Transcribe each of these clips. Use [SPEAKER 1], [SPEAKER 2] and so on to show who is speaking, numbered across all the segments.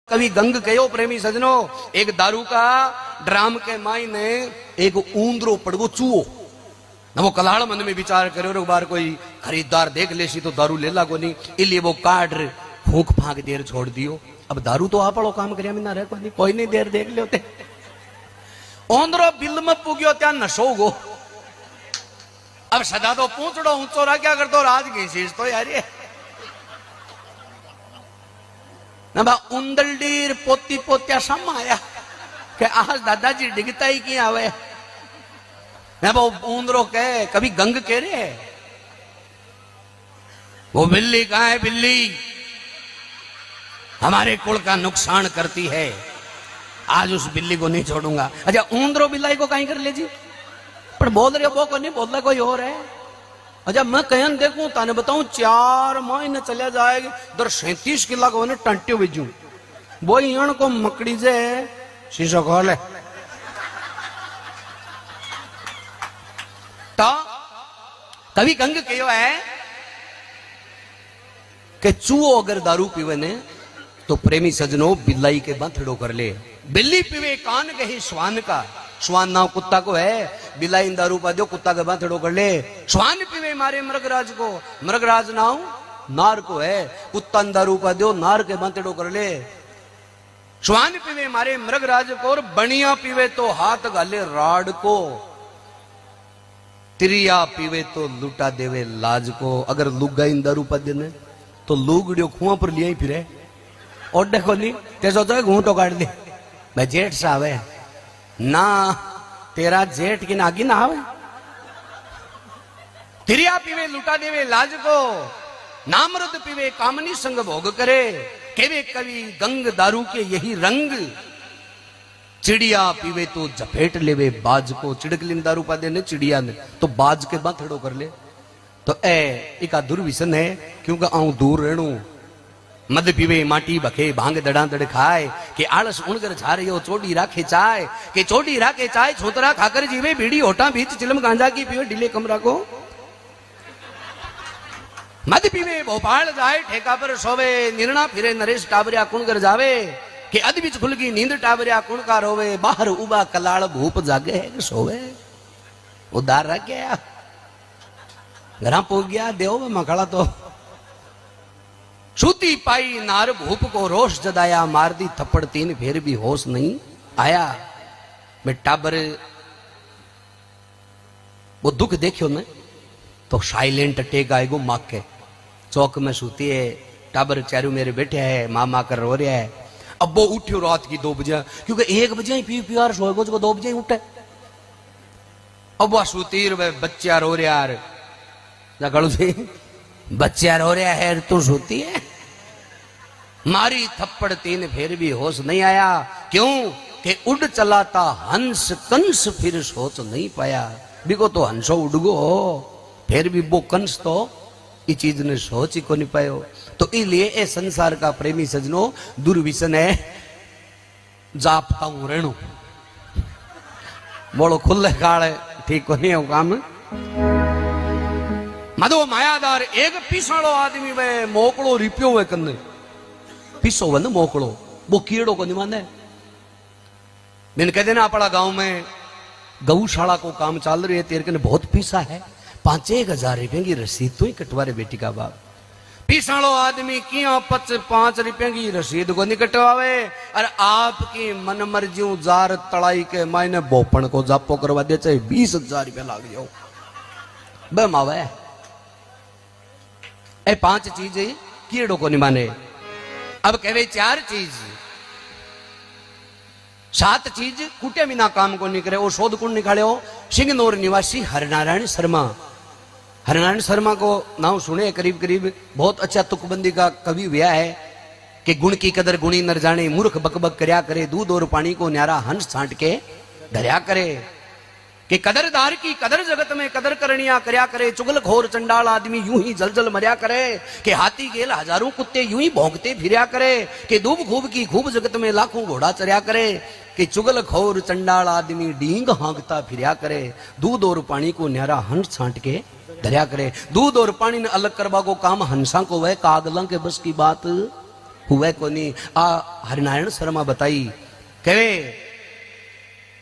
[SPEAKER 1] कवि गंग कहो प्रेमी सजनो, एक दारू का ड्राम के माई ने एक ऊंदरो पड़गो चूहो न वो कलाड़ मन में विचार करे और बार कोई खरीदार देख लेसी तो दारू ले ला को नहीं, इसलिए वो काट फूंक फांक देर छोड़ दियो। अब दारू तो आप काम कर ना रहे कोई नहीं देर देख लेते। ओंदरो बिल में पुग्यो त्या नशो गो। अब सदा तो पूछड़ो ऊंचो रहा क्या कर दो राज की चीज तो यार ये ना बा उंदलडीर पोती पोत्या समाया के आज दादाजी डिगता ही की आवे ना वो ऊंदरो के कभी गंग कह रहे वो बिल्ली कहाँ है, बिल्ली हमारे कुल का नुकसान करती है, आज उस बिल्ली को नहीं छोड़ूंगा। अच्छा ऊंदरो बिल्लाई को कहीं कर ले जी, पर बोल रहे हो वो को नहीं बोल रहा कोई और है। अच्छा मैं कहन देखूं ताने बताऊं 4 महीने चले जाएगी दर 37 किला को टंटियो भेजू वो इन को मकड़ी से शीशो खोले तो कभी गंग कहो है कि चूहो अगर दारू पीवे ने तो प्रेमी सजनो बिल्लाई के बंथड़ो कर ले। बिल्ली पीवे कान कही श्वान का, श्वान नाव कुत्ता को है, बिलाई दारू पा दो कुत्ता के बाथड़ो कर ले। श्वान पीवे मारे मृगराज को, मृगराज नाव नार को है, कुत्ता दारू पा दो नार के बाथड़ो कर ले। श्वान पीवे मारे मृगराज को और बनिया पीवे तो हाथ गाले राड को, तिरिया पीवे तो लुटा देवे लाज को। अगर लुगा इन दारू पा देने तो लुगड़ियो खुआ पर लिया ही फिरे और देखो नहीं ते सोचो घूंटो काट दे भाई जेठ सा आवे ना, तेरा जेठ की नागी ना आवे। तिरिया पीवे लुटा देवे लाज को, नामृत पीवे कामनी संग भोग करे। केवे कवि गंग दारू के यही रंग, चिड़िया पीवे तो झपेट लेवे बाज को। चिड़कलिन दारू पा देने चिड़िया ने तो बाज के बाथड़ो कर ले। तो एका दुर्विसन है क्योंकि आऊं दूर रहणू। मद पीवे माटी बखे भांग दड़ा दड़ खाए के आलस उणकर जा रही हो चोटी राखे चाय के चोटी राखे चाय छोतरा खाकर जीवे बीड़ी होटा बीच चिलम गांजा की पीवे ढीले कमरा को। मद पीवे भोपाल जाए ठेका पर सोवे निर्णा फिरे नरेश टाबरिया कुणकर जावे के अद बीच खुल गई नींद टाबरिया कुणकार होवे। बाहर उबा कलाड़ भूप जागे है सोवे उदार रह गया घर पो गया देव मखड़ा तो सूती पाई नार भूप को रोष जदाया, मार दी थप्पड़ तीन फिर भी होश नहीं आया। मैं टाबर वो दुख देखियो ने तो साइलेंट टेक आएगो माँ के चौक में सूती है, टाबर चारू मेरे बैठे है, माँ माँ कर रो रहा है। अब वो उठ्यो रात की 2 बजे क्योंकि 1 बजे ही पी प्यार सोएगो जो 2 बजे ही उठे। अब वह सूती बच्चा रो रहा यार गड़ू जी बच्चा रो रहा है तू सोती है, मारी थप्पड़ तीन फिर भी होश नहीं आया। क्यों कि उड़ चलाता हंस कंस फिर सोच नहीं पाया। बिको तो हंसो उड़गो फिर भी वो कंस तो ये चीज ने सोच ही को नहीं पायो। तो इसलिए ए संसार का प्रेमी सजनो दुर्विसन है जापता हूं रेणु बोलो खुले काले ठीक को नहीं है काम। मदो मायादार एक पीसाड़ो आदमी वे मोकड़ो रिपियो वे कन्ने पीसो वन मोकड़ो वो कीड़ो को नहीं माने। मैंने कह देना अपना गांव में गौशाला को काम चल रही है, तेरे कने बहुत पीसा है, 5-1 हजार रुपये की रसीद तो ही कटवारे बेटी का बाप। पीसाड़ो आदमी क्यों 5 रुपये की रसीद को नहीं कटवावे और आपकी मन मर्जी जार तड़ाई के मायने बोपन को जापो करवा दे चाहे 20,000 रुपया लाग जाओ बम आवे। 5 चीज कीड़ो को नहीं माने। अब कहे 4 चीज 7 चीज कुटे बिना काम को नहीं करे। वो शोध कुंड निकाले हो सिंगनौर निवासी हरनारायण शर्मा। हरनारायण शर्मा को नाम सुने करीब करीब बहुत अच्छा तुकबंदी का कवि हुआ है कि गुण की कदर गुणी नर जाने, मूर्ख बकबक करया करे, दूध और पानी को न्यारा हंस छांट के धरया करे। कि कदरदार की कदर जगत में कदर करनिया करया करे, चुगल खोर चंडाल आदमी यूं ही जलजल मरया करे। कि हाथी गेल हजारों कुत्ते यूं ही भौंकते फिरया करे। कि दूब खूब की खूब जगत में लाखों घोड़ा चरया करे। कि चुगल खोर चंडाल आदमी डींग हाँकता फिरया करे। दूध और पानी को न्यारा हंस छांट के धरया करे। दूध और पानी ने अलग करवा को काम हंसा को वह कागला के बस की बात हुए कोनी। आ हरिनारायण शर्मा बताई कहे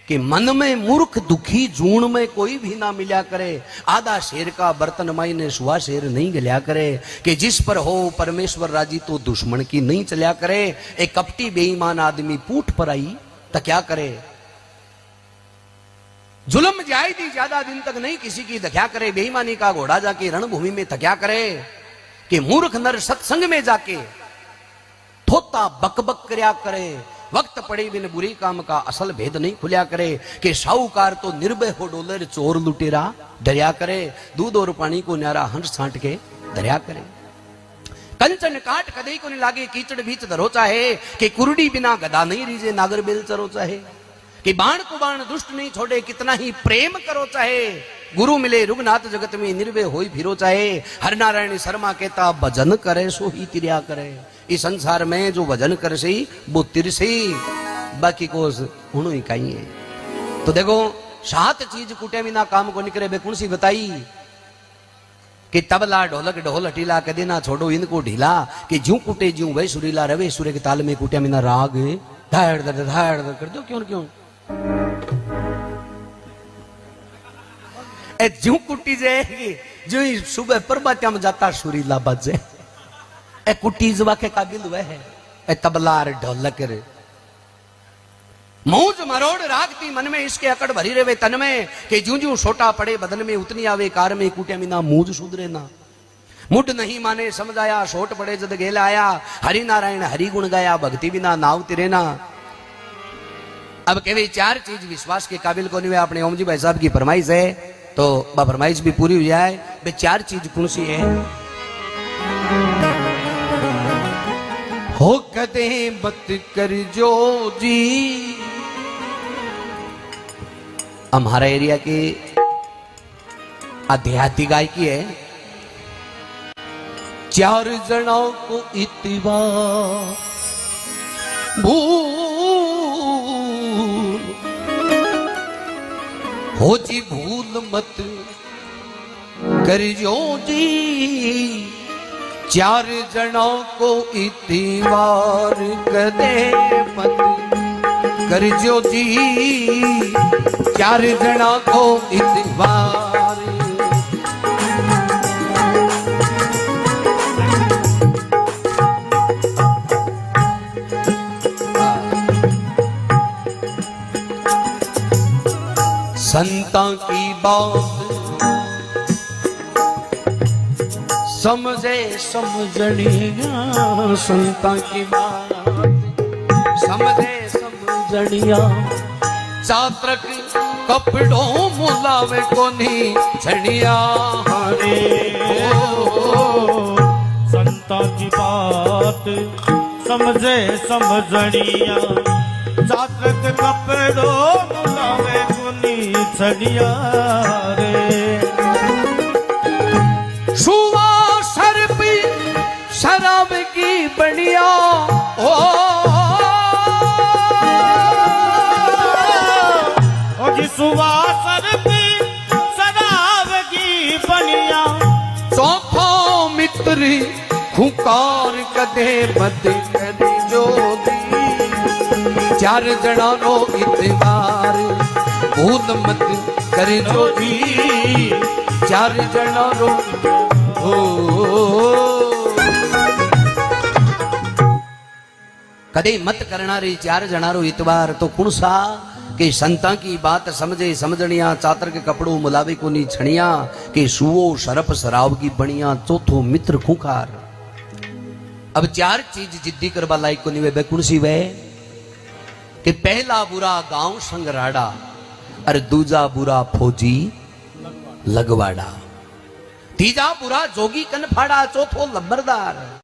[SPEAKER 1] कि मन में मूर्ख दुखी जून में कोई भी ना मिला करे, आधा शेर का बर्तन मायने सुहा शेर नहीं गलिया करे, कि जिस पर हो परमेश्वर राजी तो दुश्मन की नहीं चलिया करे। एक कपटी बेईमान आदमी पूठ पर आई तो क्या करे, जुल्म जायदी ज्यादा दिन तक नहीं किसी की दख्या करे, बेईमानी का घोड़ा जाके रणभूमि में थक्या करे, कि मूर्ख नर सत्संग में जाके थोता बकबक करया करे, वक्त पड़े बिन बुरी काम का असल भेद नहीं खुलिया करे, कि साहूकार तो निर्भय हो डोलर चोर लुटेरा डरिया करे, दूध और पानी को न्यारा हंस छांट के दरिया करे। कंचन काट कदई को नहीं लागे कीचड़ बीच धरो चाहे, कि कुरडी बिना गदा नहीं रीजे नागर बेल चरो चाहे, कि बाण को बाण दुष्ट नहीं छोड़े कितना ही प्रेम करो चाहे, गुरु मिले रुगनाथ जगत में निर्भय होई फिरो चाहे। हरिनारायण शर्मा कहता भजन करे सो ही तिरिया करे, इस संसार में जो भजन कर सी वो तिरसी, बाकी को हुणु ही कहीं है। तो देखो 7 चीज कुटे बिना काम को निकले बे कौन सी बताई, कि तबला ढोलक ढोल हटीला कदे ना छोड़ो इनको ढीला, कि ज्यों कुटे ज्यों वही सुरीला रवे, सूर्य के ताल में कुटे बिना राग धाड़ कर दो क्यों क्यों ए ज्यों कुटी जाएगी जो ही सुबह प्रभात में जाता सुरीला बजे, ए कुटी जवा के काबिल हुए है, ए तबला ढोलक रे मौज मरोड़ रागती मन में इसके अकड़ भरी रहे तन में, कि जूं जूं छोटा पड़े बदन में उतनी आवे कार में कुटिया बिना मूज सुधरे ना, मुड नहीं माने समझाया छोट पड़े जद गेल आया, हरि नारायण हरि गुण गाया भक्ति बिना नाव तिरे ना। अब कहे 4 चीज विश्वास के काबिल को नहीं हुए, अपने ओम जी भाई साहब की फरमाइश है तो फरमाइश भी पूरी हो जाए। वे 4 चीज कौन सी है, हो कदे मत कर जो जी। हमारा एरिया की आध्यात्मिक गायकी है, 4 जनाओं को इतवा भूल हो जी भूल मत कर जो जी, 4 जनों को इतवार कदे मत कर जो जी, 4 जनों को इतवार। संता की बात समझे समझनिया, संता की बात समझे समझनिया, चात्रक कपड़ों मुलावे कोनी छनिया रे।
[SPEAKER 2] संता की बात समझे समझनिया, चात्रक कपड़ों मुलावे कोनी छनिया रे।
[SPEAKER 1] सुवा सर पी शराब की बनिया,
[SPEAKER 2] ओ जी सुवा सर पी शराब की बनिया,
[SPEAKER 1] चौथो मित्री खुकार कदे मत करी जोगी, 4 जना रो इतवार भूल मत कर जोगी, 4 जना रो कदे मत करना रे 4 जना रो इतवार। तो कौन सा, कि संता की बात समझे समझनिया, चातर के कपड़ों मुलावे को नी छनिया, कि सुओ शरप शराब की बनिया, चौथो मित्र खुखार। अब 4 चीज जिद्दी करवा लायक को नहीं वे कौन सी वे, कि पहला बुरा गांव संगराड़ा, और दूजा बुरा फौजी लगवाड़ा, तीजा बुरा जोगी कनफाड़ा, चौथो लब्बरदार।